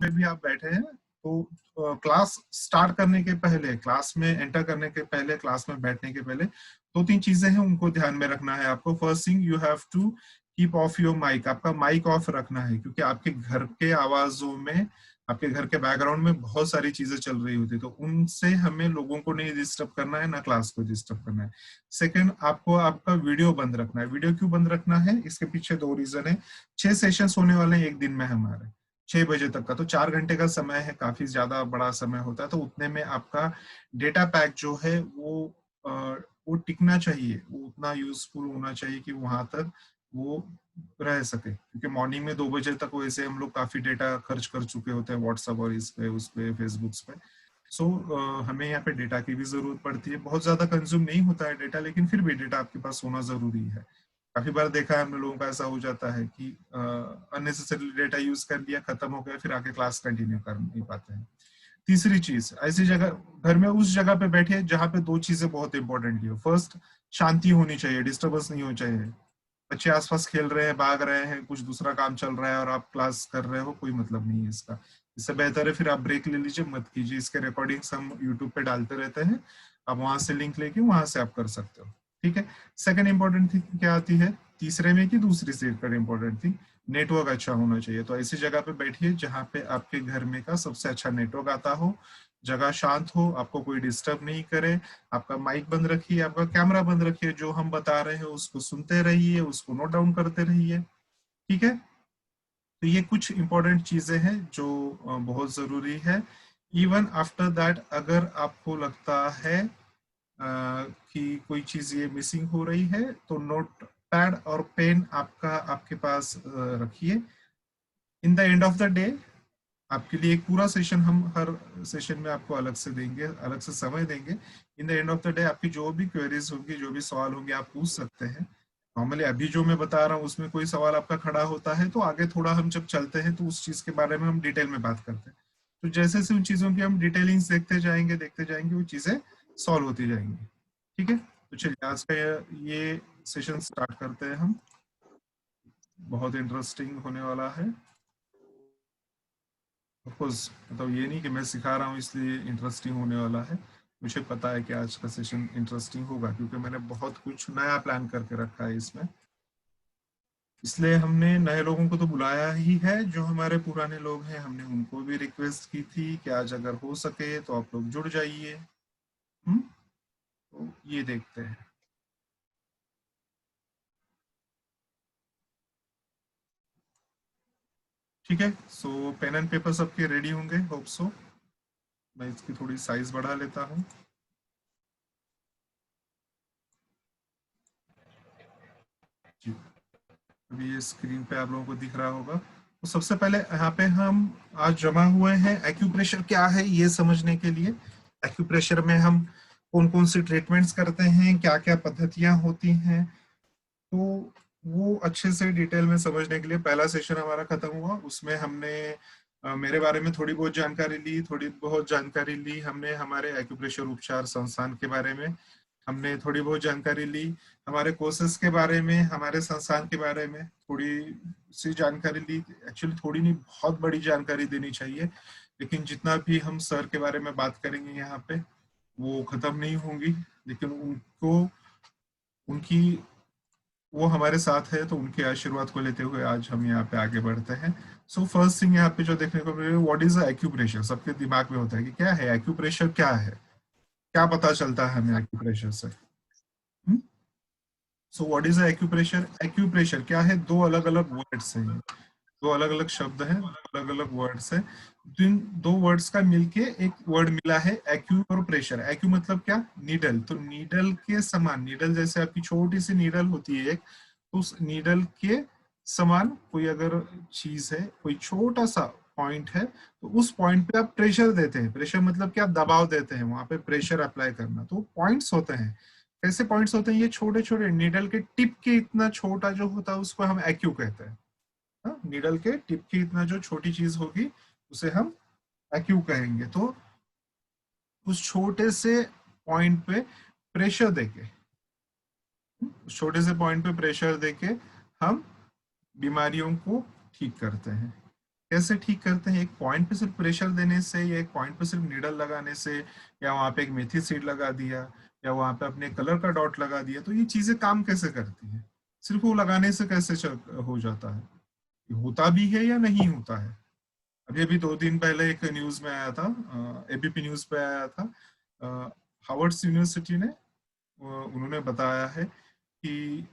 में भी आप बैठे हैं तो क्लास स्टार्ट करने के पहले, क्लास में एंटर करने के पहले, क्लास में बैठने के पहले दो तीन चीजें हैं, उनको ध्यान में रखना है आपको। First thing, you have to keep off your mic. आपका माइक ऑफ रखना है, क्योंकि आपके घर के आवाजों में, आपके घर के बैकग्राउंड में बहुत सारी चीजें चल रही होती है, तो उनसे हमें लोगों को नहीं डिस्टर्ब करना है, ना क्लास को डिस्टर्ब करना है। सेकंड, आपको आपका वीडियो बंद रखना है। वीडियो क्यों बंद रखना है, इसके पीछे दो रीजन है। 6 सेशंस होने वाले हैं एक दिन में हमारे, 6 बजे तक का, तो 4 घंटे का समय है, काफी ज्यादा बड़ा समय होता है। तो उतने में आपका डेटा पैक जो है वो टिकना चाहिए, वो उतना यूजफुल होना चाहिए कि वहां तक वो रह सके, क्योंकि मॉर्निंग में 2 बजे तक वैसे हम लोग काफी डेटा खर्च कर चुके होते हैं व्हाट्सएप और इस पे, उस पे, फेसबुक पे। सो हमें यहाँ पे डेटा की भी जरूरत पड़ती है। बहुत ज्यादा कंज्यूम नहीं होता है डेटा, लेकिन फिर भी डेटा आपके पास होना जरूरी है। काफी बार देखा है हमने लोगों का, ऐसा हो जाता है कि अननेसेसरी डेटा यूज कर लिया, खत्म हो गया, फिर आगे क्लास कंटिन्यू कर नहीं पाते हैं। तीसरी चीज, ऐसी जगह, घर में उस जगह पे बैठे जहां पे दो चीजें बहुत इंपॉर्टेंट है। फर्स्ट, शांति होनी चाहिए, डिस्टर्बेंस नहीं होनी चाहिए। बच्चे आसपास खेल रहे हैं, भाग रहे हैं, कुछ दूसरा काम चल रहा है और आप क्लास कर रहे हो, कोई मतलब नहीं है इसका। इससे बेहतर है फिर आप ब्रेक ले लीजिए, मत कीजिए। इसके रिकॉर्डिंग्स हम यूट्यूब पे डालते रहते हैं, आप वहां से लिंक लेके वहां से आप कर सकते हो। ठीक है। सेकंड इंपॉर्टेंट थिंग क्या आती है तीसरे में की दूसरी सेकंड इंपॉर्टेंट थिंग, नेटवर्क अच्छा होना चाहिए। तो ऐसी जगह पे बैठिए जहाँ पे आपके घर में का सबसे अच्छा नेटवर्क आता हो, जगह शांत हो, आपको कोई डिस्टर्ब नहीं करे। आपका माइक बंद रखिए, आपका कैमरा बंद रखिए, जो हम बता रहे हैं उसको सुनते रहिए, उसको नोट डाउन करते रहिए। ठीक है। तो ये कुछ इंपॉर्टेंट चीजें हैं जो बहुत जरूरी है। इवन आफ्टर दैट, अगर आपको लगता है कि कोई चीज ये मिसिंग हो रही है, तो नोट पैड और पेन आपका आपके पास रखिए। In the end of the day, आपके लिए एक पूरा सेशन हम हर सेशन में आपको अलग से देंगे, अलग से समय देंगे। In the end of the day आपकी जो भी क्वेरीज होंगी, जो भी सवाल होंगे, आप पूछ सकते हैं। नॉर्मली अभी जो मैं बता रहा हूँ उसमें कोई सवाल आपका खड़ा होता है, तो आगे थोड़ा हम जब चलते हैं तो उस चीज के बारे में हम डिटेल में बात करते हैं। तो जैसे जैसे उन चीजों की हम डिटेलिंग्स देखते जाएंगे वो चीजें सॉल्व होती जाएंगी। ठीक है। तो चलिए आज का ये सेशन स्टार्ट करते हैं हम। बहुत इंटरेस्टिंग होने वाला है। ऑफकोर्स मतलब ये नहीं कि मैं सिखा रहा हूँ इसलिए इंटरेस्टिंग होने वाला है। मुझे पता है कि आज का सेशन इंटरेस्टिंग होगा, क्योंकि मैंने बहुत कुछ नया प्लान करके रखा है इसमें। इसलिए हमने नए लोगों को तो बुलाया ही है, जो हमारे पुराने लोग हैं हमने उनको भी रिक्वेस्ट की थी कि आज अगर हो सके तो आप लोग जुड़ जाइए। तो ये देखते हैं। ठीक है। सो पेन एंड पेपर सबके रेडी होंगे, होप सो। मैं इसकी थोड़ी साइज बढ़ा लेता हूँ। जी, अभी ये स्क्रीन पे आप लोगों को दिख रहा होगा। तो सबसे पहले यहाँ पे हम आज जमा हुए हैं एक्यूप्रेशर क्या है ये समझने के लिए। एक्यूप्रेशर में हम कौन कौन सी ट्रीटमेंट्स करते हैं, क्या क्या पद्धतियां होती हैं, तो वो अच्छे से डिटेल में समझने के लिए पहला सेशन हमारा खत्म हुआ। उसमें हमने मेरे बारे में थोड़ी बहुत जानकारी ली, थोड़ी बहुत जानकारी ली हमने हमारे एक्यूप्रेशर उपचार संस्थान के बारे में, हमने थोड़ी बहुत जानकारी ली हमारे कोर्सेज के बारे में, हमारे संस्थान के बारे में थोड़ी सी जानकारी ली। एक्चुअली थोड़ी नहीं, बहुत बड़ी जानकारी देनी चाहिए, लेकिन जितना भी हम सर के बारे में बात करेंगे यहाँ पे वो खत्म नहीं होंगी। लेकिन उनको, उनकी, वो हमारे साथ है, तो उनके आशीर्वाद को लेते हुए आज हम यहाँ पे आगे बढ़ते हैं। सो फर्स्ट थिंग यहाँ पे जो देखने को मिले, व्हाट इज एक्यूप्रेशर। सबके दिमाग में होता है कि क्या है एक्यूप्रेशर, क्या है, क्या पता चलता है हमें एक्यूप्रेशर से। So what is acupressure. Acupressure क्या है, दो अलग अलग वर्ड्स हैं, दो अलग अलग शब्द हैं, दो अलग अलग वर्ड्स हैं। जिन दो वर्ड्स का मिलके एक वर्ड मिला है एक्यू और प्रेशर। एक्यू मतलब क्या, नीडल। तो नीडल के समान, नीडल जैसे आपकी छोटी सी नीडल होती है एक, तो उस नीडल के समान कोई अगर चीज है, कोई छोटा सा पॉइंट है, तो उस पॉइंट पे आप प्रेशर देते हैं। प्रेशर मतलब क्या, दबाव देते हैं, वहां पे प्रेशर अप्लाई करना। तो पॉइंट्स होते हैं। कैसे पॉइंट्स होते हैं, ये छोटे छोटे नीडल के टिप के इतना छोटा जो होता है उसको हम एक्यू कहते हैं। नीडल के टिप की इतना जो छोटी चीज होगी उसे हम एक्यू कहेंगे। तो उस छोटे से पॉइंट पे प्रेशर देके, उस छोटे से पॉइंट पे प्रेशर देके हम बीमारियों को ठीक करते हैं। कैसे ठीक करते हैं? एक पॉइंट पे सिर्फ प्रेशर देने से, या एक पॉइंट पे सिर्फ नीडल लगाने से, या वहां पे एक मेथी सीड लगा दिया, या वहां पे अपने कलर का डॉट लगा दिया, तो ये चीजें काम कैसे करती है? सिर्फ वो लगाने से कैसे हो जाता है? ये होता भी है या नहीं होता है? अभी अभी 2 दिन पहले एक न्यूज में आया था, एबीपी न्यूज पे आया था, हार्वर्ड यूनिवर्सिटी ने उन्होंने बताया है कि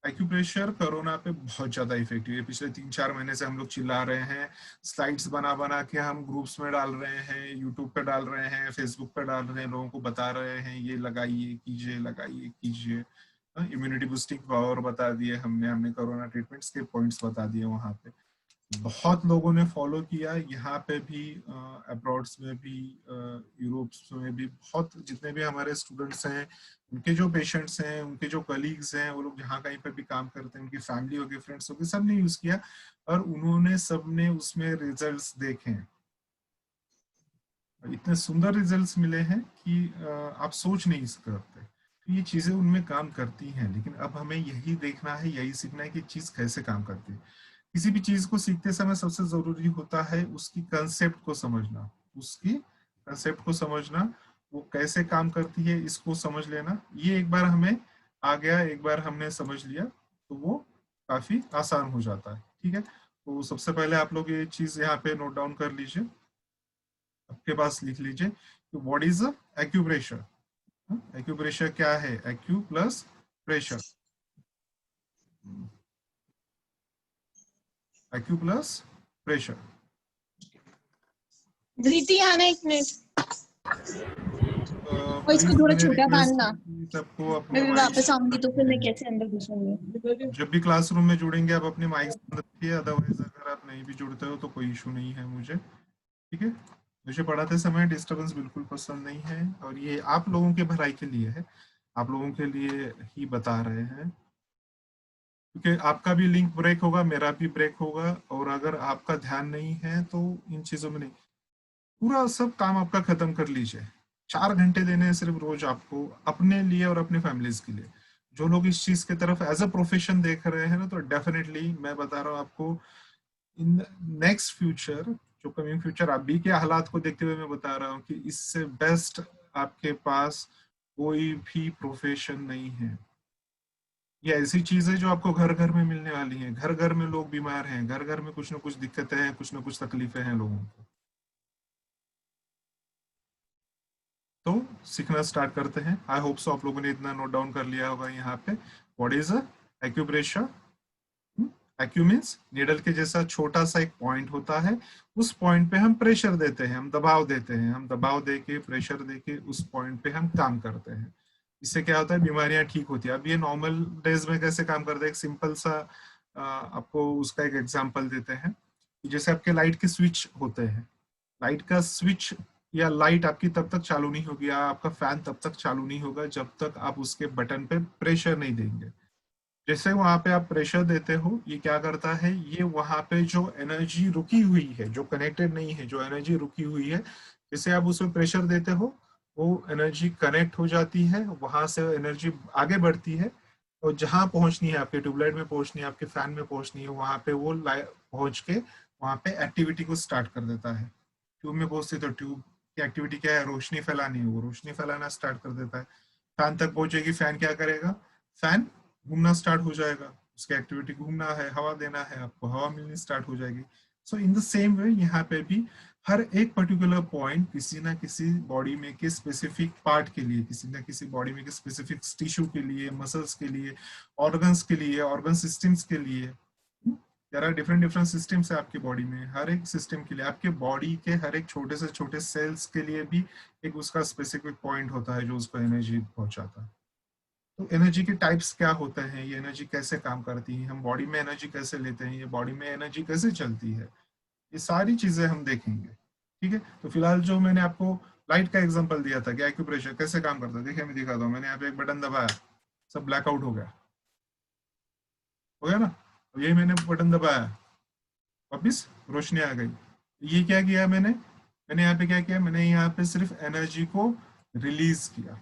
एक्यूप्रेशर कोरोना पे बहुत ज्यादा इफेक्टिव है। पिछले 3-4 महीने से हम लोग चिल्ला रहे हैं, स्लाइड्स बना बना के हम ग्रुप्स में डाल रहे हैं, यूट्यूब पे डाल रहे हैं, फेसबुक पे डाल रहे हैं, लोगों को बता रहे हैं ये लगाइए कीजिए, लगाइए कीजिए। इम्यूनिटी बूस्टिंग पावर बता दिए हमने हमने कोरोना ट्रीटमेंट्स के पॉइंट्स बता दिए वहां पे। बहुत लोगों ने फॉलो किया, यहाँ पे भी, अब्रॉड्स में भी, यूरोप्स में भी, बहुत जितने भी हमारे स्टूडेंट्स हैं, उनके जो पेशेंट्स हैं, उनके जो कलीग्स हैं, वो लोग जहाँ कहीं पे भी काम करते हैं, उनकी फैमिली हो गई, फ्रेंड्स हो गए, सब ने यूज किया और उन्होंने सबने उसमें रिजल्ट्स देखे हैं। इतने सुंदर रिजल्ट्स मिले हैं कि आप सोच नहीं सकते। तो ये चीजें उनमें काम करती हैं, लेकिन अब हमें यही देखना है, यही सीखना है कि चीज कैसे काम करती है। किसी भी चीज को सीखते समय सबसे जरूरी होता है उसकी कंसेप्ट को समझना, उसकी कंसेप्ट को समझना, वो कैसे काम करती है इसको समझ लेना। ये एक बार हमें आ गया, एक बार हमने समझ लिया, तो वो काफी आसान हो जाता है। ठीक है, तो सबसे पहले आप लोग ये चीज यहाँ पे नोट डाउन कर लीजिए, आपके पास लिख लीजिए कि व्हाट इज एक्यूप्रेशर। एक्यूप्रेशर क्या है? Acu plus pressure, acu plus pressure. Dhriti आना एक मिनट, और इसको प्लीज थोड़ा मैंने छोटा रिक्वेस्ट बांधना, की कि सबको अपने मैं भी माइक वापस आऊंगी तो फिर मैं कैसे अंदर घुसूंगी। जब भी क्लासरूम में जुड़ेंगे आप अपने माइक बंद रखिए, अदरवाइज अगर आप नहीं भी जुड़ते हो तो कोई इशू नहीं है मुझे। ठीक है, मुझे पढ़ाते समय डिस्टरबेंस बिल्कुल पसंद नहीं है, और ये आप लोगों के भलाई के लिए है, आप लोगों के लिए ही बता रहे हैं, क्योंकि आपका भी लिंक ब्रेक होगा, मेरा भी ब्रेक होगा, और अगर आपका ध्यान नहीं है तो इन चीजों में नहीं, पूरा सब काम आपका खत्म कर लीजिए। 4 घंटे देने हैं सिर्फ रोज आपको, अपने लिए और अपने फैमिलीज के लिए। जो लोग इस चीज की तरफ एज अ प्रोफेशन देख रहे हैं ना, तो डेफिनेटली मैं बता रहा हूँ आपको, इन नेक्स्ट फ्यूचर, जो कमिंग फ्यूचर अभी के हालात को देखते हुए मैं बता रहा हूँ कि इससे बेस्ट आपके पास कोई भी प्रोफेशन नहीं है। ये ऐसी चीज है जो आपको घर घर में मिलने वाली है। घर घर में लोग बीमार हैं, घर घर में कुछ ना कुछ दिक्कतें हैं, कुछ ना कुछ तकलीफें हैं लोगों को। तो सीखना स्टार्ट करते हैं। आई होप सो आप लोगों ने इतना नोट डाउन कर लिया होगा यहाँ पे। What is acupressure? Acu means needle के जैसा छोटा सा एक पॉइंट होता है, उस पॉइंट पे हम प्रेशर देते हैं, हम दबाव देते हैं, हम दबाव देके प्रेशर देके उस पॉइंट पे हम काम करते हैं। इससे क्या होता है? बीमारियां ठीक होती है। अब ये नॉर्मल डेज में कैसे काम करता है, एक सिंपल सा आपको उसका एक एग्जांपल देते हैं। जैसे आपके लाइट के स्विच होते हैं, लाइट का स्विच या लाइट आपकी तब तक चालू नहीं होगी, या आपका फैन तब तक चालू नहीं होगा जब तक आप उसके बटन पे प्रेशर नहीं देंगे। जैसे वहां पे आप प्रेशर देते हो, ये क्या करता है, ये वहां पे जो एनर्जी रुकी हुई है, जो कनेक्टेड नहीं है, जो एनर्जी रुकी हुई है, जैसे आप उसमें प्रेशर देते हो, वो एनर्जी कनेक्ट हो जाती है, वहां से एनर्जी आगे बढ़ती है, और जहां पहुंचनी है, आपके ट्यूबलाइट में पहुंचनी है, आपके फैन में पहुंचनी है, वहां पे वो पहुंच के वहां पे एक्टिविटी को स्टार्ट कर देता है। ट्यूब में पहुंचती तो ट्यूब की एक्टिविटी क्या है? रोशनी फैलानी है, वो रोशनी फैलाना स्टार्ट कर देता है। फैन तक पहुंचेगी, फैन क्या करेगा? फैन घूमना स्टार्ट हो जाएगा, उसकी एक्टिविटी घूमना है, हवा देना है, आपको हवा मिलनी स्टार्ट हो जाएगी। सो इन द सेम वे यहाँ पे भी हर एक पर्टिकुलर पॉइंट किसी ना किसी बॉडी में के स्पेसिफिक पार्ट के लिए, किसी ना किसी बॉडी में के स्पेसिफिक टिश्यू के लिए, मसल्स के लिए, ऑर्गन्स के लिए, ऑर्गन सिस्टम्स के लिए, there are different different systems है आपकी बॉडी में। हर एक सिस्टम के लिए, आपके बॉडी के हर एक छोटे से छोटे सेल्स के लिए भी एक उसका स्पेसिफिक पॉइंट होता है जो उसको एनर्जी पहुंचाता है। तो एनर्जी के टाइप्स क्या होते हैं, ये एनर्जी कैसे काम करती है, हम बॉडी में एनर्जी कैसे लेते हैं, ये बॉडी में एनर्जी कैसे चलती है, ये सारी चीजें हम देखेंगे। ठीक है, तो फिलहाल जो मैंने आपको लाइट का एग्जांपल दिया था कि एक्यूप्रेशर कैसे काम करता है, देखिए मैं दिखाता हूँ। मैंने यहाँ पे एक बटन दबाया, सब ब्लैकआउट हो गया ना? तो यही मैंने बटन दबाया, वापिस रोशनी आ गई। ये क्या किया मैंने? मैंने यहाँ पे क्या किया? मैंने यहाँ पे सिर्फ एनर्जी को रिलीज किया,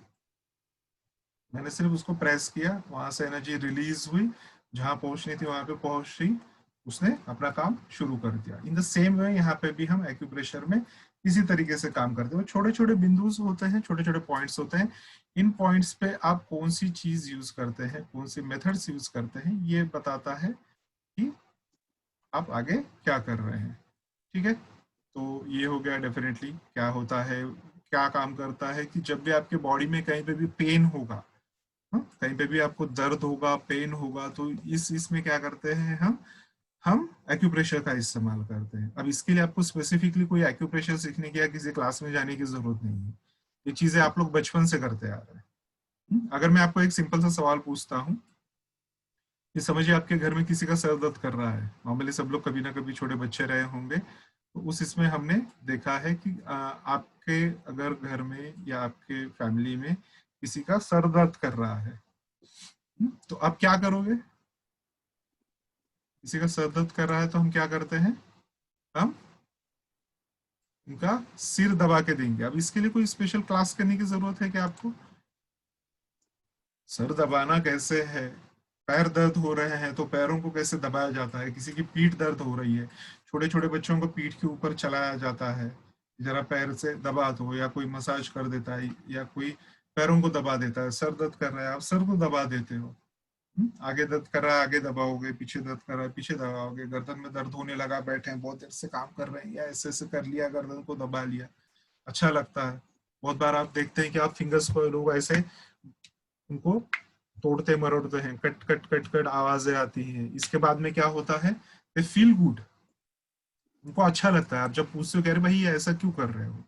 मैंने सिर्फ उसको प्रेस किया, वहां से एनर्जी रिलीज हुई, जहां पहुंचनी थी वहां पे पहुंच रही, उसने अपना काम शुरू कर दिया। इन द सेम वे यहाँ पे भी हम एक्यूप्रेशर में इसी तरीके से काम करते हैं। छोटे छोटे बिंदुस होते हैं, छोटे छोटे पॉइंट्स होते हैं। इन पॉइंट्स पे आप कौन सी चीज यूज करते हैं, कौन सी मेथड्स यूज करते हैं, ये बताता है कि आप आगे क्या कर रहे हैं। ठीक है, तो ये हो गया डेफिनेटली क्या होता है, क्या काम करता है कि जब भी आपके बॉडी में कहीं पे भी पेन होगा, कहीं पे भी आपको दर्द होगा, पेन होगा, तो इस इसमें क्या करते हैं हम एक्यूप्रेशर का इस्तेमाल करते हैं। अब इसके लिए आपको स्पेसिफिकली कोई एक्यूप्रेशर सीखने की या किसी क्लास में जाने की जरूरत नहीं है। ये चीजें आप लोग बचपन से करते आ रहे हैं। अगर मैं आपको एक सिंपल सा सवाल पूछता हूँ, ये समझिए आपके घर में किसी का सर दर्द कर रहा है। नॉर्मली सब लोग कभी ना कभी छोटे बच्चे रहे होंगे, तो उस इसमें हमने देखा है कि आपके अगर घर में या आपके फैमिली में किसी का सर दर्द कर रहा है, तो आप क्या करोगे? किसी का सर दर्द कर रहा है तो हम क्या करते हैं, हम उनका सिर दबा के देंगे। अब इसके लिए कोई स्पेशल क्लास करने की जरूरत है क्या आपको? सर दबाना कैसे है, पैर दर्द हो रहे हैं तो पैरों को कैसे दबाया जाता है, किसी की पीठ दर्द हो रही है, छोटे छोटे बच्चों को पीठ के ऊपर चलाया जाता है, जरा पैर से दबा दो, या कोई मसाज कर देता है, या कोई पैरों को दबा देता है। सर दर्द कर रहा है, आप सर को दबा देते हो। आगे दर्द कर रहा है, आगे दबाओगे, पीछे दर्द कर रहा है, पीछे दबाओगे, गर्दन में दर्द होने लगा, बैठे हैं बहुत देर से काम कर रहे हैं, या ऐसे ऐसे कर लिया, गर्दन को दबा लिया, अच्छा लगता है। बहुत बार आप देखते हैं कि आप फिंगर्स को लोग ऐसे उनको तोड़ते मरोड़ते हैं, कट कट कट कट आवाजें आती हैं। इसके बाद में क्या होता है, दे फील गुड, उनको अच्छा लगता है। आप जब पूछते हो कह रहे भाई ये ऐसा क्यों कर रहे हो,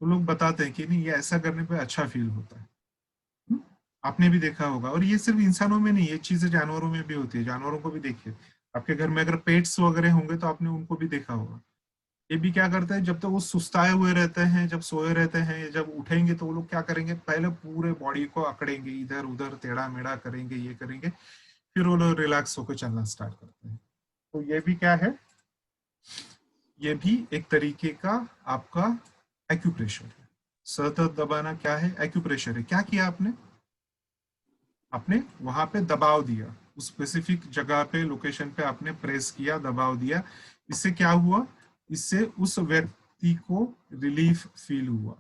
तो लोग बताते हैं कि नहीं, ये ऐसा करने पे अच्छा फील होता है। हम्म? आपने भी देखा होगा। और ये सिर्फ इंसानों में नहीं, ये चीजें जानवरों में भी होती है। जानवरों को भी देखिए, आपके घर में अगर पेट्स वगैरह होंगे तो आपने उनको भी देखा होगा। ये भी क्या करते हैं, जब तक वो सुस्ताए हुए रहते हैं, जब सोए रहते हैं, जब उठेंगे तो वो लोग क्या करेंगे, पहले पूरे बॉडी को अकड़ेंगे, इधर उधर टेढ़ा मेढ़ा करेंगे, ये करेंगे, फिर वो लोग रिलैक्स होकर चलना स्टार्ट करते हैं। तो ये भी क्या है, ये भी एक तरीके का आपका एक्यूप्रेशर है। सर दर्द दबाना क्या है, एक्यूप्रेशर है। क्या किया आपने, आपने वहां पे दबाव दिया, उस स्पेसिफिक जगह पे, लोकेशन पे आपने प्रेस किया, दबाव दिया। इससे क्या हुआ, इससे उस व्यक्ति को रिलीफ फील हुआ।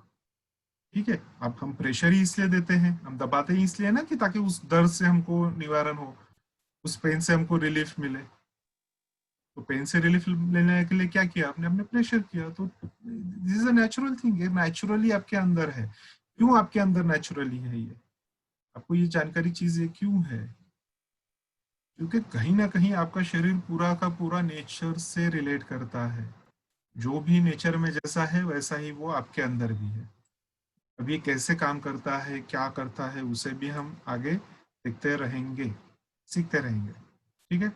ठीक है, अब हम प्रेशर ही इसलिए देते हैं, हम दबाते ही इसलिए ना कि ताकि उस दर्द से हमको निवारण हो, उस पेन से हमको रिलीफ मिले। तो पेन से रिलीफ लेने के लिए क्या किया आपने, अपने प्रेशर किया। तो this is a natural thing, ये नेचुरली आपके अंदर है। क्यों आपके अंदर नेचुरली है ये, आपको ये जानकारी चीज ये क्यों है? क्योंकि कहीं ना कहीं आपका शरीर पूरा का पूरा नेचर से रिलेट करता है। जो भी नेचर में जैसा है वैसा ही वो आपके अंदर भी है। अब ये कैसे काम करता है, क्या करता है, उसे भी हम आगे देखते रहेंगे, सीखते रहेंगे। ठीक है,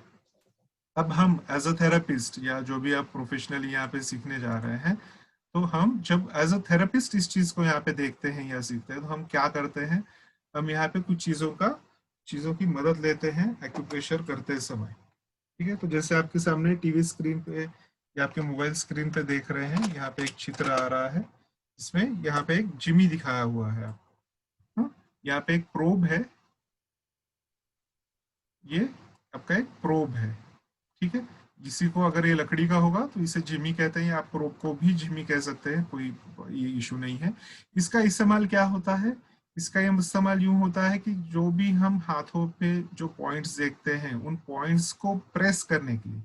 अब हम एज अ थेरेपिस्ट या जो भी आप प्रोफेशनली यहाँ पे सीखने जा रहे हैं, तो हम जब एज अ थेरेपिस्ट इस चीज को यहाँ पे देखते हैं या सीखते हैं, तो हम क्या करते हैं, हम यहाँ पे कुछ चीजों की मदद लेते हैं एक्यूप्रेशर करते समय। ठीक है, तो जैसे आपके सामने टीवी स्क्रीन पे या आपके मोबाइल स्क्रीन पे देख रहे हैं, यहाँ पे एक चित्र आ रहा है, इसमें यहाँ पे एक जिमी दिखाया हुआ है। हाँ? यहाँ पे एक प्रोब है, ये आपका एक प्रोब है। ठीक है, किसी को अगर ये लकड़ी का होगा तो इसे जिमी कहते हैं, आप प्रोब को भी जिमी कह सकते हैं, कोई ये इशू नहीं है। इसका इस्तेमाल क्या होता है, इसका ये इस्तेमाल यूं होता है कि जो भी हम हाथों पे जो पॉइंट्स देखते हैं, उन पॉइंट्स को प्रेस करने के लिए,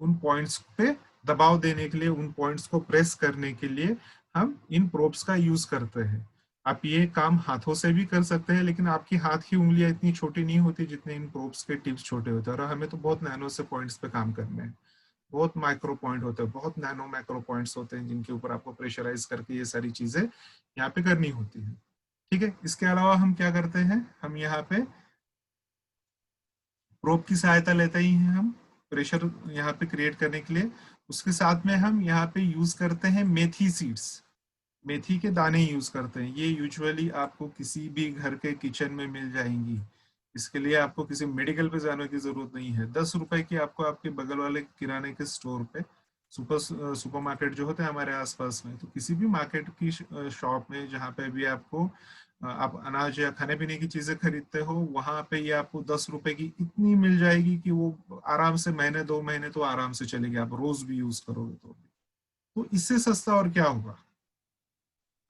उन पॉइंट्स पे दबाव देने के लिए, उन पॉइंट्स को प्रेस करने के लिए हम इन प्रोब्स का यूज करते हैं। आप ये काम हाथों से भी कर सकते हैं, लेकिन आपकी हाथ की उंगलियां इतनी छोटी नहीं होती जितने इन प्रोब्स के टिप्स छोटे होते हैं। और हमें तो बहुत नैनो से पॉइंट्स पे काम करने हैं, बहुत माइक्रो पॉइंट होते हैं, बहुत नैनो मैक्रो पॉइंट्स होते हैं, जिनके ऊपर आपको प्रेशराइज करके ये सारी चीजें यहाँ पे करनी होती है। ठीक है, इसके अलावा हम क्या करते हैं, हम यहाँ पे प्रोब की सहायता लेते ही हैं हम प्रेशर यहाँ पे क्रिएट करने के लिए। उसके साथ में हम यहाँ पे यूज करते हैं मेथी सीड्स, मेथी के दाने यूज करते हैं। ये यूजुअली आपको किसी भी घर के किचन में मिल जाएंगी। इसके लिए आपको किसी मेडिकल पे जाने की जरूरत नहीं है। 10 रुपए की आपको आपके बगल वाले किराने के स्टोर पे, सुपर मार्केट जो होते हैं हमारे आसपास में, तो किसी भी मार्केट की शॉप में जहाँ पे भी आपको आप अनाज या खाने पीने की चीजें खरीदते हो, वहां पे ये आपको 10 रुपए की इतनी मिल जाएगी कि वो आराम से महीने 2 महीने तो आराम से चलेगी, आप रोज भी यूज करोगे तो इससे सस्ता और क्या होगा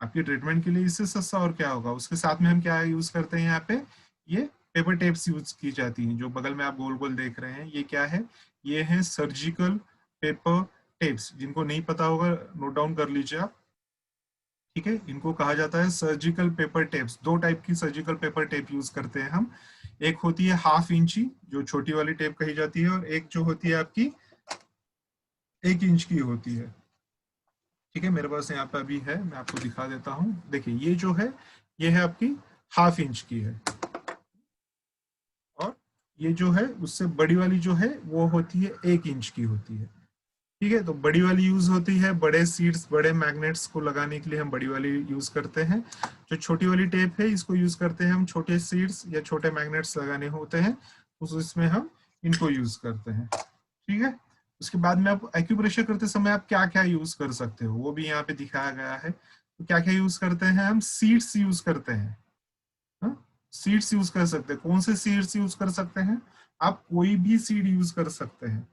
आपकी ट्रीटमेंट के लिए, इससे सस्ता और क्या होगा। उसके साथ में हम क्या यूज करते हैं यहाँ पे, ये पेपर टेप्स यूज की जाती हैं, जो बगल में आप गोल गोल देख रहे हैं ये क्या है, ये है सर्जिकल पेपर टेप्स। जिनको नहीं पता होगा नोट डाउन कर लीजिए आप, ठीक है। इनको कहा जाता है सर्जिकल पेपर टेप्स। दो टाइप की सर्जिकल पेपर टेप यूज करते हैं हम, एक होती है 1/2 इंची जो छोटी वाली टेप कही जाती है, और एक जो होती है आपकी 1 इंच की होती है, ठीक है। मेरे पास यहाँ पे अभी है, मैं आपको दिखा देता हूँ। देखिए ये जो है ये है आपकी 1/2 इंच की है, और ये जो है उससे बड़ी वाली जो है वो होती है 1 इंच की होती है, ठीक है। तो बड़ी वाली यूज होती है बड़े सीड्स, बड़े मैग्नेट्स को लगाने के लिए हम बड़ी वाली यूज करते हैं। जो छोटी वाली टेप है इसको यूज करते हैं हम छोटे सीड्स या छोटे मैग्नेट्स लगाने होते हैं, उस इसमें हम इनको यूज करते हैं, ठीक है। उसके बाद में आप एक्यूप्रेशर करते समय आप क्या क्या यूज कर सकते हो वो भी यहाँ पे दिखाया गया है। तो क्या क्या यूज करते हैं हम, सीड्स यूज करते हैं, सीड्स यूज कर सकते हैं। कौन से सीड्स यूज कर सकते हैं, आप कोई भी सीड यूज कर सकते हैं।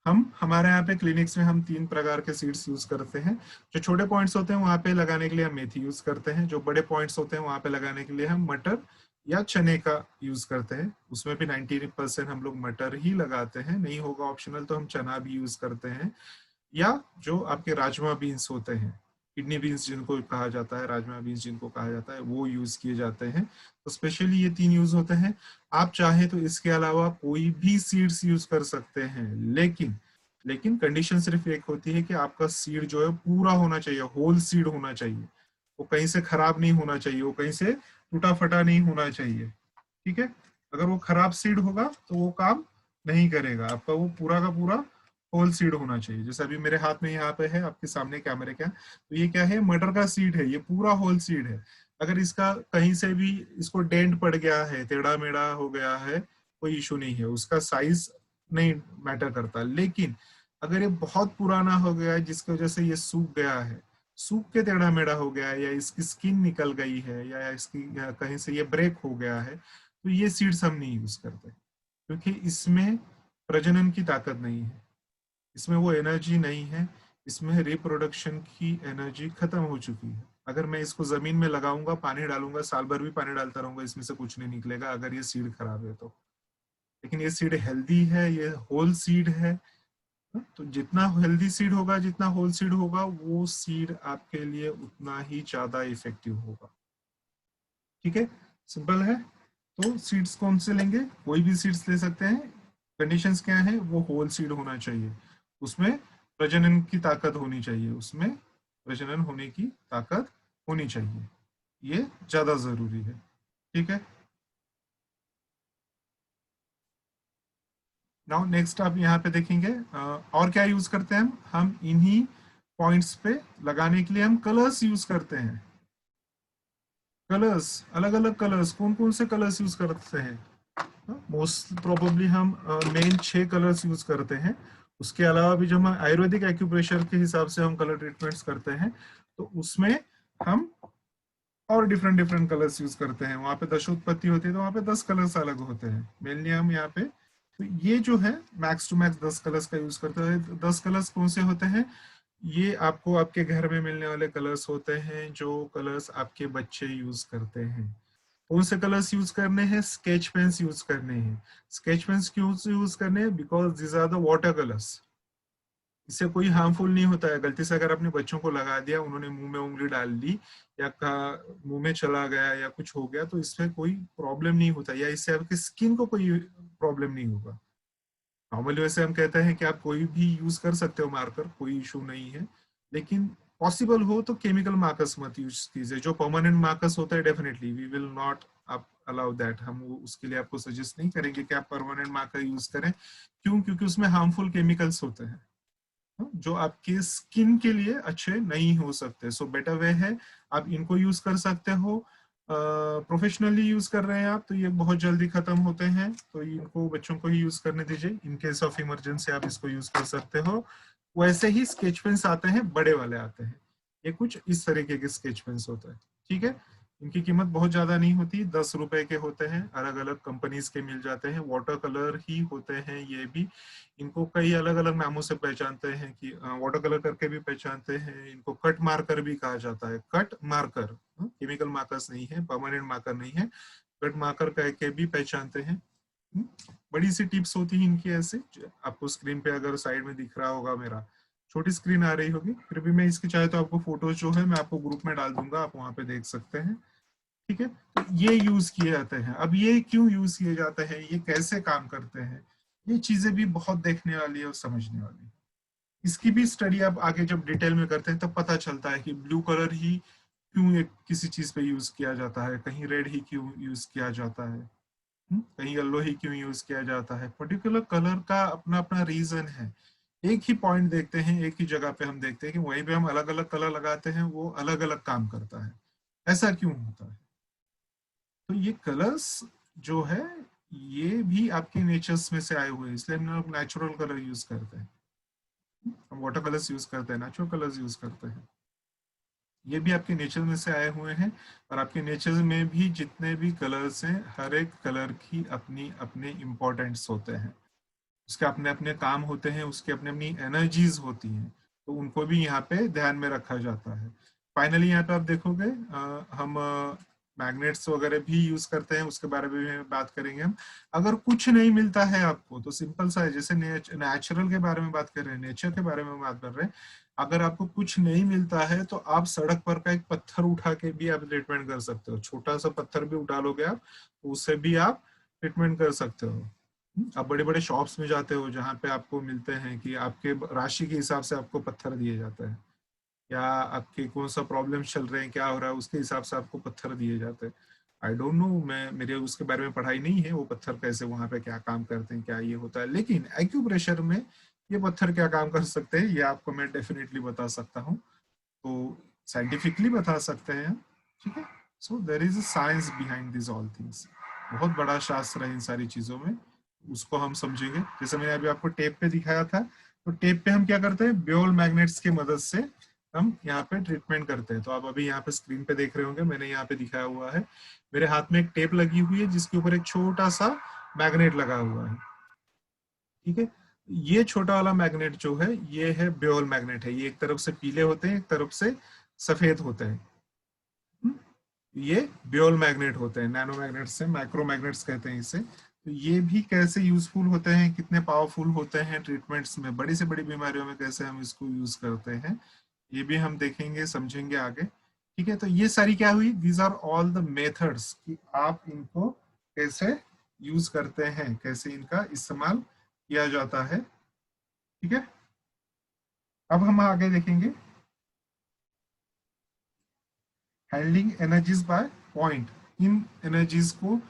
हम हमारे यहाँ पे क्लिनिक्स में हम 3 प्रकार के सीड्स यूज करते हैं। जो छोटे पॉइंट्स होते हैं वहां पे लगाने के लिए हम मेथी यूज करते हैं, जो बड़े पॉइंट्स होते हैं वहां पे लगाने के लिए हम मटर या चने का यूज करते हैं। उसमें भी 90% हम लोग मटर ही लगाते हैं, नहीं होगा ऑप्शनल तो हम चना भी यूज करते हैं, या जो आपके राजमा बीन्स होते हैं, किडनी बीन्स जिनको कहा जाता है, राजमा बीन्स जिनको कहा जाता है, वो यूज किए जाते हैं। तो स्पेशली ये 3 यूज होते हैं। आप चाहे तो इसके अलावा कोई भी सीड्स यूज कर सकते हैं, लेकिन लेकिन कंडीशन सिर्फ एक होती है कि आपका सीड जो है पूरा होना चाहिए, होल सीड होना चाहिए, वो कहीं से खराब नहीं होना चाहिए, वो कहीं से टूटा फटा नहीं होना चाहिए, ठीक है। अगर वो खराब सीड होगा तो वो काम नहीं करेगा, आपका वो पूरा का पूरा होल सीड होना चाहिए। जैसे अभी मेरे हाथ में यहाँ पे है आपके सामने कैमरे का, तो ये क्या है, मटर का सीड है, ये पूरा होल सीड है। अगर इसका कहीं से भी इसको डेंट पड़ गया है, टेढ़ा मेढ़ा हो गया है, कोई इशू नहीं है, उसका साइज नहीं मैटर करता। लेकिन अगर ये बहुत पुराना हो गया है जिसकी वजह से ये सूख गया है, सूख के टेढ़ा मेढ़ा हो गया है, या इसकी स्किन निकल गई है, या इसकी या कहीं से ये ब्रेक हो गया है, तो ये सीड्स हम नहीं यूज करते, क्योंकि इसमें प्रजनन की ताकत नहीं है, इसमें वो एनर्जी नहीं है, इसमें रिप्रोडक्शन की एनर्जी खत्म हो चुकी है। अगर मैं इसको जमीन में लगाऊंगा, पानी डालूंगा, साल भर भी पानी डालता रहूंगा, इसमें से कुछ नहीं निकलेगा अगर ये सीड खराब है तो। लेकिन ये सीड हेल्दी है, ये होल सीड है, तो जितना हेल्दी सीड होगा, जितना होल सीड होगा, वो सीड आपके लिए उतना ही ज्यादा इफेक्टिव होगा, ठीक है। सिंपल है। तो सीड्स कौन से लेंगे, कोई भी सीड्स ले सकते हैं। कंडीशंस क्या है, वो होल सीड होना चाहिए, उसमें प्रजनन की ताकत होनी चाहिए, उसमें प्रजनन होने की ताकत होनी चाहिए, ये ज्यादा जरूरी है, ठीक है। नाउ नेक्स्ट आप यहाँ पे देखेंगे और क्या यूज करते हैं हम इन्हीं पॉइंट्स पे लगाने के लिए हम कलर्स यूज करते हैं। कलर्स, अलग अलग कलर्स, कौन कौन से कलर्स यूज करते हैं, मोस्ट प्रोबेबली हम मेन 6 कलर्स यूज करते हैं। उसके अलावा भी जो हम आयुर्वेदिक एक्यूप्रेशर के हिसाब से हम कलर ट्रीटमेंट्स करते हैं, तो उसमें हम और डिफरेंट डिफरेंट कलर्स यूज करते हैं। वहां पे दशोत्पत्ति होती है तो वहां पे 10 कलर्स अलग होते हैं, मेनली हम यहाँ पे तो ये जो है मैक्स टू मैक्स 10 कलर्स का यूज करते हैं। 10 कलर्स कौन से होते हैं, ये आपको आपके घर में मिलने वाले कलर्स होते हैं, जो कलर्स आपके बच्चे यूज करते हैं। कौन से कलर्स यूज करने हैं, स्केच पेन्स यूज करने हैं। स्केच पेन्स क्यों यूज करने हैं, because this are the water colours. इससे कोई हार्मफुल नहीं होता है। गलती से अगर अपने बच्चों को लगा दिया, उन्होंने मुंह में उंगली डाल ली, या मुंह में चला गया या कुछ हो गया, तो इसमें कोई प्रॉब्लम नहीं होता, या इससे आपकी स्किन को कोई प्रॉब्लम नहीं होगा। नॉर्मली वैसे हम कहते हैं कि आप कोई भी यूज कर सकते हो मार्कर, कोई इशू नहीं है, लेकिन पॉसिबल हो तो केमिकल मार्कर्स मत यूज कीजिए। जो परमानेंट मार्कर्स होता है डेफिनेटली वी विल नॉट आप अलाउ दैट, हम उसके लिए आपको सजेस्ट नहीं करेंगे कि आप परमानेंट मार्कर यूज करें। क्यों, क्योंकि उसमें हार्मफुल केमिकल्स होते हैं जो आपके स्किन के लिए अच्छे नहीं हो सकते। सो बेटर वे है आप इनको यूज कर सकते हो। प्रोफेशनली यूज कर रहे हैं आप तो ये बहुत जल्दी खत्म होते हैं, तो इनको बच्चों को ही यूज करने दीजिए। इन केस ऑफ इमरजेंसी आप इसको यूज कर सकते हो। वैसे ही स्केच पेन्स आते हैं, बड़े वाले आते हैं, ये कुछ इस तरीके के स्केच पेन्स होते हैं, ठीक है। इनकी कीमत बहुत ज्यादा नहीं होती, 10 रुपए के होते हैं, अलग अलग कंपनीज के मिल जाते हैं, वाटर कलर ही होते हैं ये भी। इनको कई अलग अलग नामों से पहचानते हैं, कि वाटर कलर करके भी पहचानते हैं, इनको कट मार्कर भी कहा जाता है, कट मार्कर, केमिकल मार्कर्स नहीं है, परमानेंट मार्कर नहीं है, कट मार्कर कह के भी पहचानते हैं। बड़ी सी टिप्स होती है इनकी ऐसे, आपको स्क्रीन पे अगर साइड में दिख रहा होगा, मेरा छोटी स्क्रीन आ रही होगी, फिर भी मैं इसकी चाहे तो आपको फोटोज जो है मैं आपको ग्रुप में डाल दूंगा, आप वहां पे देख सकते हैं। ठीक है, तो ये यूज किए जाते हैं। अब ये क्यों यूज किए जाते हैं, ये कैसे काम करते हैं, ये चीजें भी बहुत देखने वाली है और समझने वाली है। इसकी भी स्टडी आप आगे जब डिटेल में करते हैं तब पता चलता है कि ब्लू कलर ही क्यों एक किसी चीज पे यूज किया जाता है, कहीं रेड ही क्यों यूज किया जाता है, कहीं येलो ही क्यों यूज किया जाता है। पर्टिकुलर कलर का अपना अपना रीजन है। एक ही पॉइंट देखते हैं, एक ही जगह पे हम देखते हैं कि वहीं पे हम अलग अलग कलर लगाते हैं, वो अलग अलग काम करता है। ऐसा क्यों होता है? तो ये कलर्स जो है ये भी आपके नेचर्स में से आए हुए हैं, इसलिए हम लोग नेचुरल कलर यूज करते हैं। हम वाटर कलर्स यूज करते हैं, नेचुरल कलर्स यूज करते हैं। ये भी आपके नेचर में से आए हुए हैं। और आपके नेचर में भी जितने भी कलर्स हैं, हर एक कलर की अपनी अपने इम्पोर्टेंस होते हैं, उसके अपने अपने काम होते हैं, उसके अपने अपनी एनर्जीज होती हैं, तो उनको भी यहाँ पे ध्यान में रखा जाता है। फाइनली यहाँ पे आप देखोगे हम मैग्नेट्स वगैरह भी यूज करते हैं, उसके बारे में बात करेंगे हम। अगर कुछ नहीं मिलता है आपको तो सिंपल सा है, जैसे नेचुरल के बारे में बात कर रहे हैं, नेचर के बारे में बात कर रहे हैं। अगर आपको कुछ नहीं मिलता है तो आप सड़क पर का एक पत्थर उठा के भी आप ट्रीटमेंट कर सकते हो, छोटा सा पत्थर भी उठा लोगे आप, तो उससे भी आप ट्रीटमेंट कर सकते हो। आप बड़े बड़े शॉप्स में जाते हो जहाँ पे आपको मिलते हैं कि आपके राशि के हिसाब से आपको पत्थर दिए जाते हैं, या आपके कौन सा प्रॉब्लम चल रहे हैं, क्या हो रहा है, उसके हिसाब से आपको पत्थर दिए जाते हैं। आई डोंट नो, मैं मेरे उसके बारे में पढ़ाई नहीं है, वो पत्थर कैसे वहां पे क्या काम करते हैं, क्या ये होता है, लेकिन एक्यूप्रेशर में ये पत्थर क्या काम कर सकते हैं ये आपको मैं डेफिनेटली बता सकता हूँ। तो साइंटिफिकली बता सकते हैं, ठीक है। So there is a science behind this all things. बहुत बड़ा शास्त्र है इन सारी चीजों में, उसको हम समझेंगे। जैसे मैंने अभी आपको टेप पे दिखाया था, तो टेप पे हम क्या करते हैं, ब्योल मैग्नेट्स की मदद से हम यहाँ पे ट्रीटमेंट करते हैं। तो आप अभी यहाँ पे स्क्रीन पे देख रहे होंगे, मैंने यहाँ पे दिखाया हुआ है, मेरे हाथ में एक टेप लगी हुई है जिसके ऊपर एक छोटा सा मैग्नेट लगा हुआ है, ठीक है। ये छोटा वाला मैग्नेट जो है ये है ब्योल मैग्नेट है, ये एक तरफ से पीले होते हैं, एक तरफ से सफेद होते हैं। ये ब्योल मैग्नेट होते हैं, नैनो मैग्नेट्स से, माइक्रो मैग्नेट्स कहते हैं इसे। तो ये भी कैसे यूजफुल होते हैं, कितने पावरफुल होते हैं ट्रीटमेंट्स में, बड़ी से बड़ी बीमारियों में कैसे हम इसको यूज करते हैं, ये भी हम देखेंगे, समझेंगे आगे, ठीक है। तो ये सारी क्या हुई, these are all the methods कि आप इनको कैसे यूज करते हैं, कैसे इनका इस्तेमाल किया जाता है, ठीक है। अब हम आगे देखेंगे handling energies by point. In energies को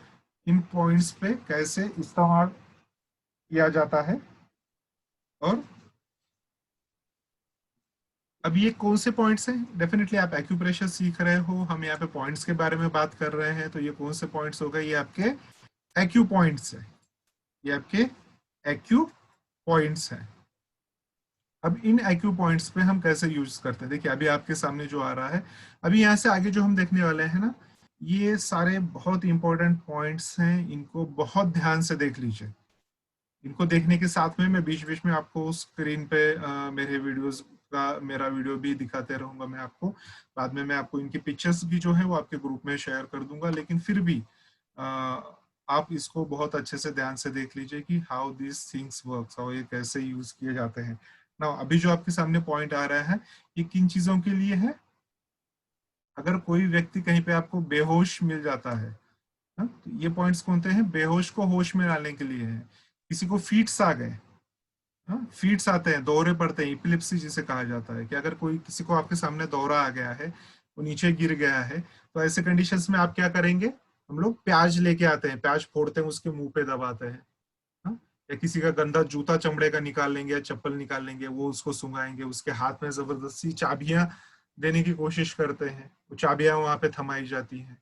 इन पॉइंट्स पे कैसे इस्तेमाल किया जाता है। और अब ये कौन से पॉइंट्स हैं, डेफिनेटली आप एक्यूप्रेशर सीख रहे हो, हम यहाँ पे पॉइंट्स के बारे में बात कर रहे हैं, तो ये कौन से पॉइंट्स हो गए, ये आपके एक्यू पॉइंट्स है, ये आपके एक्यू पॉइंट्स हैं। अब इन एक्यू पॉइंट्स पे हम कैसे यूज करते हैं, देखिए अभी आपके सामने जो आ रहा है, अभी यहाँ से आगे जो हम देखने वाले हैं ना, ये सारे बहुत इंपॉर्टेंट पॉइंट्स हैं, इनको बहुत ध्यान से देख लीजिए। इनको देखने के साथ में मैं बीच बीच में आपको स्क्रीन पे मेरे वीडियोस का मेरा वीडियो भी दिखाते रहूंगा मैं आपको। बाद में मैं आपको इनकी पिक्चर्स भी जो है वो आपके ग्रुप में शेयर कर दूंगा, लेकिन फिर भी आप इसको बहुत अच्छे से ध्यान से देख लीजिए कि हाउ दिस थिंग्स वर्क्स, और ये कैसे यूज किए जाते हैं ना। अभी जो आपके सामने पॉइंट आ रहा है ये किन चीजों के लिए है, अगर कोई व्यक्ति कहीं पे आपको बेहोश मिल जाता है, हाँ, तो ये पॉइंट्स कौन से हैं, बेहोश को होश में डालने के लिए है। किसी को फीट्स आ गए, हाँ, फीट्स आते हैं, दौरे पड़ते हैं, इपिलिप्सी जिसे कहा जाता है, कि अगर कोई किसी को आपके सामने दौरा आ गया है, वो नीचे गिर गया है, तो ऐसे कंडीशंस में आप क्या करेंगे, हम लोग प्याज लेके आते हैं, प्याज फोड़ते हैं, उसके मुंह पे दबाते हैं, हाँ? या किसी का गंदा जूता चमड़े का निकाल लेंगे या चप्पल निकाल लेंगे, वो उसको सुंघाएंगे, उसके हाथ में जबरदस्ती चाबियां देने की कोशिश करते हैं, वो चाबियां वहां पे थमाई जाती हैं।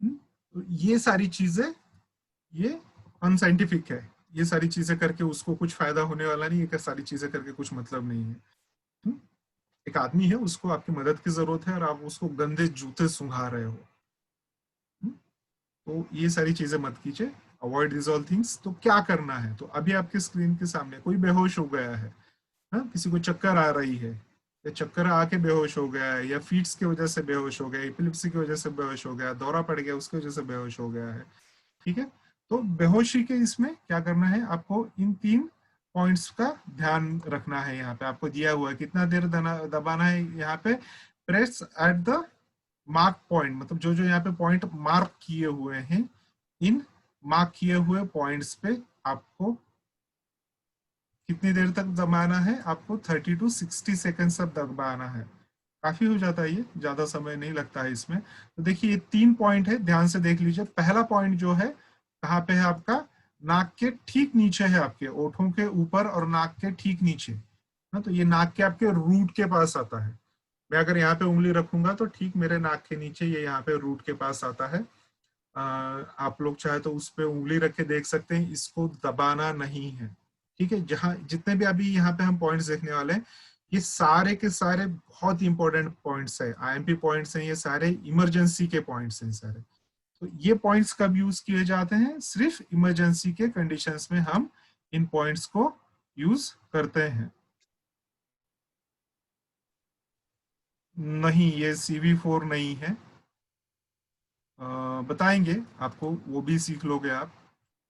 तो ये सारी चीजें ये अनसाइंटिफिक है, ये सारी चीजें करके उसको कुछ फायदा होने वाला नहीं है, ये सारी चीजें करके कुछ मतलब नहीं है। हम्म? एक आदमी है, उसको आपकी मदद की जरूरत है और आप उसको गंदे जूते सुंघा रहे हो, तो ये सारी चीजें मत कीजिए, अवॉइड दिस ऑल थिंग्स। तो क्या करना है, तो अभी आपके स्क्रीन के सामने कोई बेहोश हो गया है, हाँ, किसी को चक्कर आ रही है, या चक्कर आके बेहोश हो गया है, या फीट्स की वजह से बेहोश हो गया, एपिलेप्सी की वजह से बेहोश हो गया, दौरा पड़ गया उसकी वजह से बेहोश हो गया है, ठीक है। तो बेहोशी के इसमें क्या करना है, आपको इन 3 पॉइंट्स का ध्यान रखना है। यहाँ पे आपको दिया हुआ है कितना देर दबाना है, यहाँ पे press at the mark point, मतलब जो जो यहाँ पे पॉइंट मार्क किए हुए हैं, इन मार्क किए हुए पॉइंट्स पे आपको कितनी देर तक दबाना है, आपको 30 to 60 सेकेंड तक दबाना है। काफी हो जाता है, ये ज्यादा समय नहीं लगता है इसमें। तो देखिए ये 3 पॉइंट है, ध्यान से देख लीजिए। पहला पॉइंट जो है कहाँ पे है आपका, नाक के ठीक नीचे है, आपके ओठों के ऊपर और नाक के ठीक नीचे। तो ये नाक के आपके रूट के पास आता है। मैं अगर यहाँ पे उंगली रखूंगा तो ठीक मेरे नाक के नीचे ये यहाँ पे रूट के पास आता है। आप लोग चाहे तो उस पे उंगली रख के देख सकते हैं, इसको दबाना नहीं है, ठीक है। जहां जितने भी अभी यहाँ पे हम पॉइंट्स देखने वाले हैं, ये सारे के सारे बहुत इंपॉर्टेंट पॉइंट्स है, आईएमपी पॉइंट्स हैं, ये सारे इमरजेंसी के पॉइंट्स हैं सारे। तो ये पॉइंट्स कब यूज किए जाते हैं, सिर्फ इमरजेंसी के कंडीशंस में हम इन पॉइंट्स को यूज करते हैं। नहीं, ये CV4 नहीं है, बताएंगे आपको, वो भी सीख लोगे आप।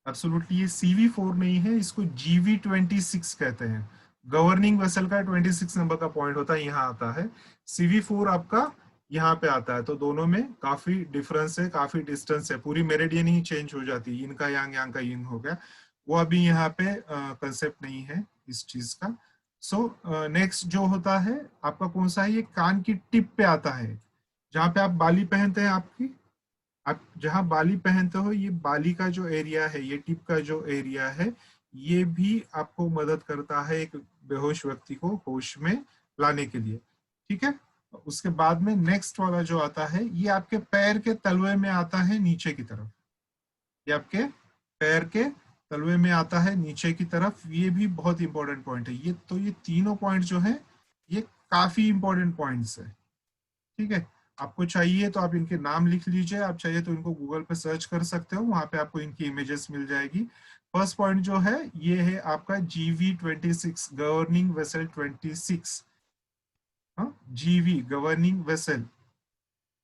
एब्सोल्युटली ये CV4 नहीं है, इसको GV26 कहते हैं। गवर्निंग वेसल का 26 नंबर का पॉइंट होता है, यहाँ आता है। CV4 आपका यहाँ पे आता है। तो दोनों में काफी डिफरेंस है, काफी डिस्टेंस है, पूरी मेरिडियन ही चेंज हो जाती है, इनका यांग का यिंग हो गया। वो अभी यहाँ पे कंसेप्ट नहीं है इस चीज का। सो नेक्स्ट जो होता है आपका कौन सा है, ये कान की टिप पे आता है, जहाँ पे आप बाली पहनते हैं। आपकी आप जहां बाली पहनते हो, ये बाली का जो एरिया है, ये टिप का जो एरिया है, ये भी आपको मदद करता है एक बेहोश व्यक्ति को होश में लाने के लिए, ठीक है। उसके बाद में नेक्स्ट वाला जो आता है, ये आपके पैर के तलवे में आता है नीचे की तरफ। ये आपके पैर के तलवे में आता है नीचे की तरफ। ये भी बहुत इंपॉर्टेंट पॉइंट है। ये तो ये तीनों पॉइंट जो है, ये काफी इंपॉर्टेंट पॉइंट्स है, ठीक है। आपको चाहिए तो आप इनके नाम लिख लीजिए, आप चाहिए तो इनको गूगल पे सर्च कर सकते हो, वहां पे आपको इनकी इमेजेस मिल जाएगी। फर्स्ट पॉइंट जो है ये है आपका GV26, governing vessel 26। GV governing vessel,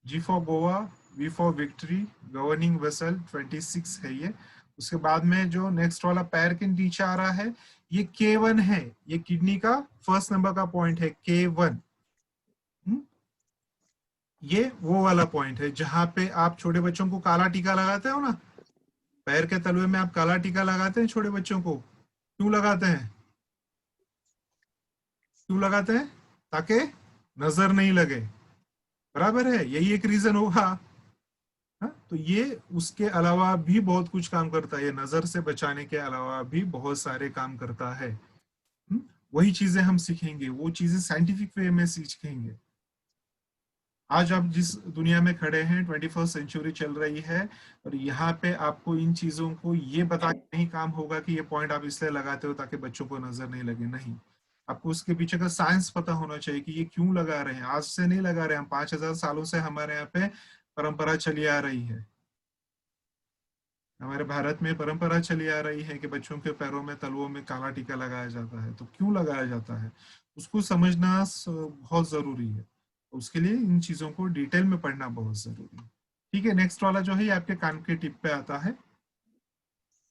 G for Goa, V for victory, governing vessel 26 है ये। उसके बाद में जो नेक्स्ट वाला पैर के नीचे आ रहा है, ये K1 है, ये किडनी का फर्स्ट नंबर का पॉइंट है, K1। ये वो वाला पॉइंट है जहां पे आप छोटे बच्चों को काला टीका लगाते हो ना, पैर के तलवे में आप काला टीका लगाते हैं छोटे बच्चों को। क्यों लगाते हैं, क्यों लगाते हैं, ताकि नजर नहीं लगे, बराबर है, यही एक रीजन होगा। हाँ, तो ये उसके अलावा भी बहुत कुछ काम करता है, ये नजर से बचाने के अलावा भी बहुत सारे काम करता है। वही चीजें हम सीखेंगे, वो चीजें साइंटिफिक वे में सीखेंगे। आज आप जिस दुनिया में खड़े हैं, 21st सेंचुरी चल रही है, और यहाँ पे आपको इन चीजों को ये बता के नहीं काम होगा कि ये पॉइंट आप इसलिए लगाते हो ताकि बच्चों को नजर नहीं लगे, नहीं। आपको उसके पीछे का साइंस पता होना चाहिए कि ये क्यों लगा रहे हैं। आज से नहीं लगा रहे हैं, हम 5000 सालों से हमारे यहाँ पे परंपरा चली आ रही है। हमारे भारत में परंपरा चली आ रही है कि बच्चों के पैरों में, तलवों में काला टीका लगाया जाता है। तो क्यों लगाया जाता है, उसको समझना बहुत जरूरी है। उसके लिए इन चीजों को डिटेल में पढ़ना बहुत जरूरी है, ठीक है। नेक्स्ट वाला जो है ये आपके कान के टिप पे आता है,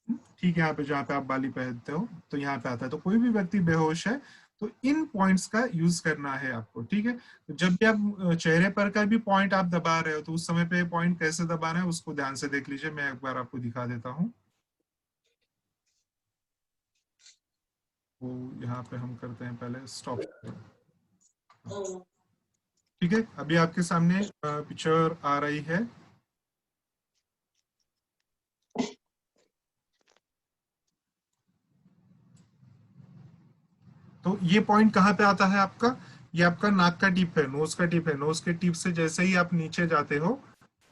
ठीक है। यहाँ पे जहाँ पे आप बाली पहनते हो, तो यहाँ पे आता है। तो कोई भी व्यक्ति बेहोश है तो इन पॉइंट्स का यूज करना है आपको, ठीक है। तो जब भी आप चेहरे पर का भी पॉइंट आप दबा रहे हो, तो उस समय पे पॉइंट कैसे दबाना है उसको ध्यान से देख लीजिए। मैं एक बार आपको दिखा देता हूँ। वो यहाँ पे हम करते हैं पहले स्टॉप, ठीक है। अभी आपके सामने पिक्चर आ रही है। तो ये पॉइंट कहाँ पे आता है आपका, ये आपका नाक का टिप है, नोज का टिप है। नोज के टिप से जैसे ही आप नीचे जाते हो,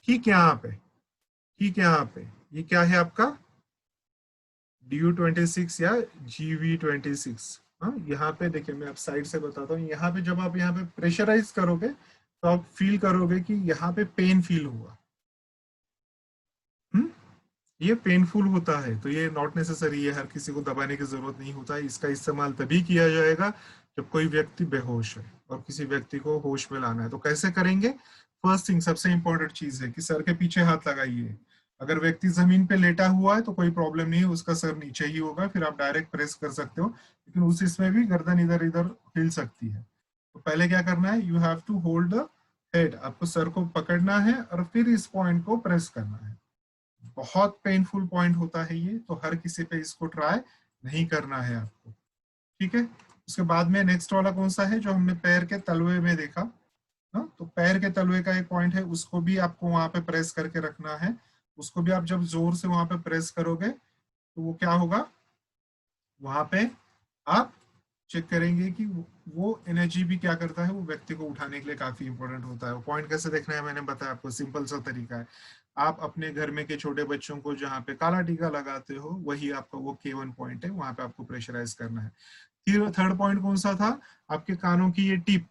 ठीक यहाँ पे, ठीक यहाँ पे, ये क्या है आपका DU26 या GV26। हाँ, यहाँ पे देखिए, मैं आप साइड से बताता हूँ। यहाँ पे जब आप यहाँ पे प्रेशराइज करोगे तो आप फील करोगे कि यहाँ पे पेन फील हुआ। ये पेनफुल होता है, तो ये नॉट नेसेसरी है, हर किसी को दबाने की जरूरत नहीं होता है। इसका इस्तेमाल तभी किया जाएगा जब कोई व्यक्ति बेहोश है और किसी व्यक्ति को होश में लाना है। तो कैसे करेंगे? फर्स्ट थिंग, सबसे इंपॉर्टेंट चीज है कि सर के पीछे हाथ लगाइए। अगर व्यक्ति जमीन पे लेटा हुआ है तो कोई प्रॉब्लम नहीं है, उसका सर नीचे ही होगा, फिर आप डायरेक्ट प्रेस कर सकते हो, लेकिन उस इसमें भी गर्दन इधर इधर हिल सकती है। तो पहले क्या करना है, you have to hold the head, आपको सर को पकड़ना है और फिर इस पॉइंट को प्रेस करना है। बहुत पेनफुल पॉइंट होता है ये, तो हर किसी पे इसको ट्राई नहीं करना है आपको, ठीक है। उसके बाद में नेक्स्ट वाला कौन सा है, जो हमने पैर के तलवे में देखा ना, तो पैर के तलवे का एक पॉइंट है, उसको भी आपको वहां पे प्रेस करके रखना है। उसको भी आप जब जोर से वहां पे प्रेस करोगे तो वो क्या होगा, वहां पे आप चेक करेंगे कि वो एनर्जी भी क्या करता है, वो व्यक्ति को उठाने के लिए काफी इंपॉर्टेंट होता है। वो पॉइंट कैसे देखना है मैंने बताया आपको, सिंपल सा तरीका है। आप अपने घर में के छोटे बच्चों को जहाँ पे काला टीका लगाते हो, वही आपका वो K1 पॉइंट है, वहां पे आपको प्रेशराइज करना है। फिर थर्ड पॉइंट कौन सा था, आपके कानों की ये टिप,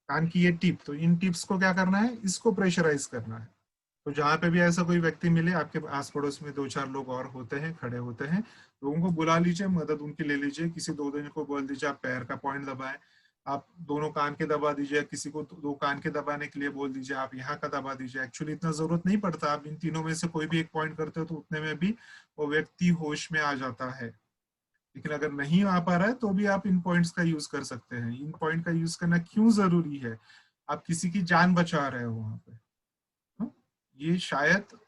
कान की ये टिप, तो इन टिप्स को क्या करना है, इसको प्रेशराइज करना है। तो जहां पे भी ऐसा कोई व्यक्ति मिले, आपके आस पड़ोस में 2-4 लोग और होते हैं, खड़े होते हैं, तो उनको बुला लीजिए, मदद उनकी ले लीजिए। किसी दो दिन को बोल दीजिए आप पैर का पॉइंट दबाएं, आप दोनों कान के दबा दीजिए, किसी को दो कान के दबाने के लिए बोल दीजिए आप यहाँ का दबा दीजिए। एक्चुअली इतना जरूरत नहीं पड़ता, आप इन तीनों में से कोई भी एक पॉइंट करते हो तो उतने में भी वो व्यक्ति होश में आ जाता है। लेकिन अगर नहीं आ पा रहा है तो भी आप इन पॉइंट्स का यूज कर सकते हैं। इन पॉइंट का यूज करना क्यों जरूरी है, आप किसी की जान बचा रहे हो वहां पे। हाँ? ये शायद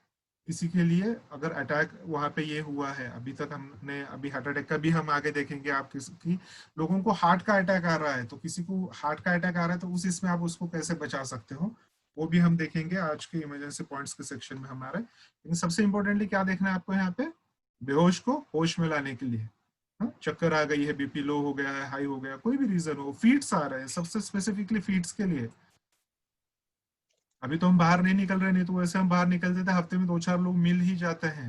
किसी के लिए अगर अटैक वहां पे ये हुआ है, अभी तक हमने अभी हार्ट अटैक का भी हम आगे देखेंगे, आप किसी लोगों को हार्ट का अटैक आ रहा है, तो किसी को हार्ट का अटैक आ रहा है तो उस इसमें आप उसको कैसे बचा सकते हो, वो भी हम देखेंगे आज के इमरजेंसी पॉइंट्स के सेक्शन में हमारे। लेकिन सबसे इंपॉर्टेंटली क्या देखना है आपको यहाँ पे, बेहोश को होश में लाने के लिए। हाँ? चक्कर आ गई है, बीपी लो हो गया है, हाई हो गया, कोई भी रीजन हो, फीट्स आ रहे हैं, सबसे स्पेसिफिकली फीट्स के लिए। अभी तो हम बाहर नहीं निकल रहे, नहीं तो वैसे हम बाहर निकलते थे, हफ्ते में 2-4 लोग मिल ही जाते हैं।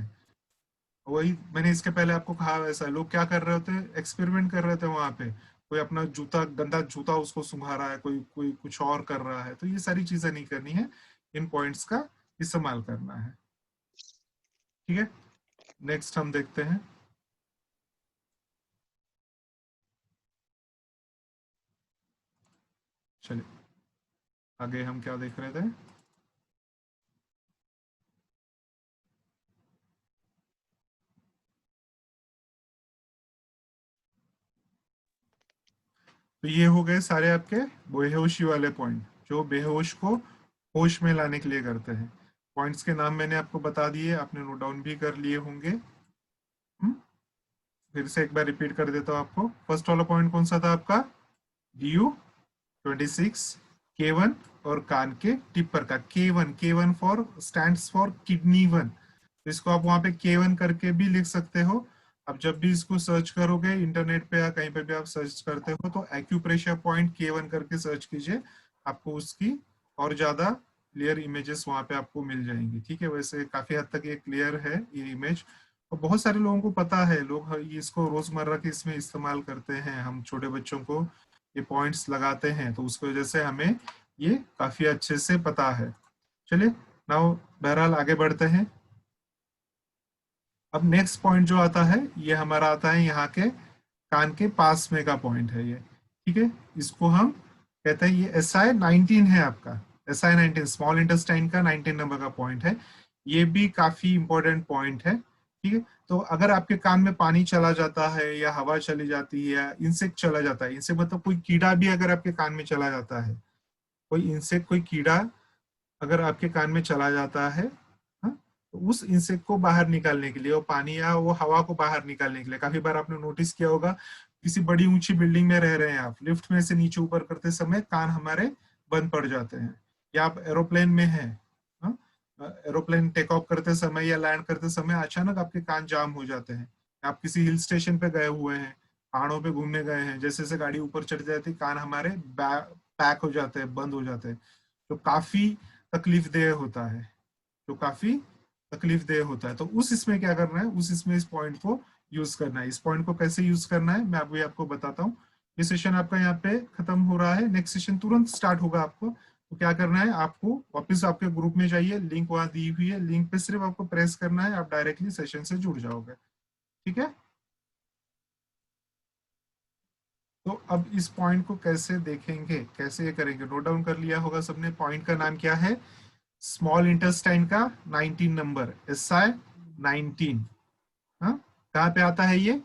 वही मैंने इसके पहले आपको कहा, वैसा लोग क्या कर रहे होते, एक्सपेरिमेंट कर रहे थे वहां पे। कोई अपना जूता, गंदा जूता उसको सुंघा रहा है, कोई कोई कुछ और कर रहा है। तो ये सारी चीजें नहीं करनी है, इन पॉइंट्स का इस्तेमाल करना है, ठीक है। नेक्स्ट हम देखते हैं, चलिए आगे हम क्या देख रहे थे। तो ये हो गए सारे आपके बेहोशी वाले पॉइंट, जो बेहोश को होश में लाने के लिए करते हैं। पॉइंट्स के नाम मैंने आपको बता दिए, आपने नोट डाउन भी कर लिए होंगे। फिर से एक बार रिपीट कर देता हूँ आपको। फर्स्ट वाला पॉइंट कौन सा था आपका, DU26 K1, और कान के टिप पर का K1, K1 for stands for kidney 1। तो इसको आप वहां पे K1 करके भी लिख सकते हो। अब जब भी इसको सर्च करोगे इंटरनेट पे या कहीं पे भी आप सर्च करते हो, तो एक्यूप्रेशर पॉइंट K1 करके सर्च कीजिए, आपको उसकी और ज्यादा क्लियर इमेजेस वहां पे आपको मिल जाएंगी, ठीक है। वैसे काफी हद तक ये क्लियर है ये इमेज, और बहुत सारे लोगों को पता है, लोग इसको रोजमर्रा के इसमें इस्तेमाल करते हैं। हम छोटे बच्चों को ये पॉइंट्स लगाते हैं, तो उसकी वजह से हमें ये काफी अच्छे से पता है। चलिए नाउ बहरहाल आगे बढ़ते हैं। अब नेक्स्ट पॉइंट जो आता है, ये हमारा आता है यहाँ के कान के पास में का पॉइंट है ये, ठीक है। इसको हम कहते हैं, ये SI19 है आपका, SI19 स्मॉल इंटेस्टाइन का 19 नंबर का पॉइंट है। ये भी काफी इंपॉर्टेंट पॉइंट है, ठीक है। तो अगर आपके कान में पानी चला जाता है या हवा चली जाती है या इंसेक्ट चला जाता है, इनसे मतलब कोई कीड़ा भी अगर आपके कान में चला जाता है, कोई इंसेक्ट, कोई कीड़ा अगर आपके कान में चला जाता है, हाँ, तो उस इंसेक्ट को बाहर निकालने के लिए, वो पानी या वो हवा को बाहर निकालने के लिए, काफी बार आपने नोटिस किया होगा, किसी बड़ी ऊंची बिल्डिंग में रह रहे हैं आप, लिफ्ट में से नीचे ऊपर करते समय कान हमारे बंद पड़ जाते हैं, या आप एरोप्लेन में हैं, एरोप्लेन टेक ऑफ करते समय या लैंड करते समय अचानक आपके कान जाम हो जाते हैं। आप किसी हिल स्टेशन पे गए हुए हैं, पहाड़ों पे घूमने गए हैं, जैसे जैसे गाड़ी ऊपर चढ़ जाती है, कान हमारे पैक हो जाते हैं, बंद हो जाते हैं। तो काफी तकलीफ देह होता है, तो काफी तकलीफ देह होता है। तो उस इसमें क्या करना है, उस इसमें इस पॉइंट को यूज करना है। इस पॉइंट को कैसे यूज करना है मैं अभी आपको बताता हूँ। ये सेशन आपका यहाँ पे खत्म हो रहा है, नेक्स्ट सेशन तुरंत स्टार्ट होगा आपको तो क्या करना है आपको, वापस आपके ग्रुप में जाइए, लिंक वहां दी हुई है, लिंक पे सिर्फ आपको प्रेस करना है, आप डायरेक्टली सेशन से जुड़ जाओगे। ठीक है, तो अब इस पॉइंट को कैसे देखेंगे, कैसे ये करेंगे, नोट डाउन कर लिया होगा सबने। पॉइंट का नाम क्या है, स्मॉल इंटेस्टाइन का 19 नंबर, SI 19। हाँ, कहाँ पे आता है ये,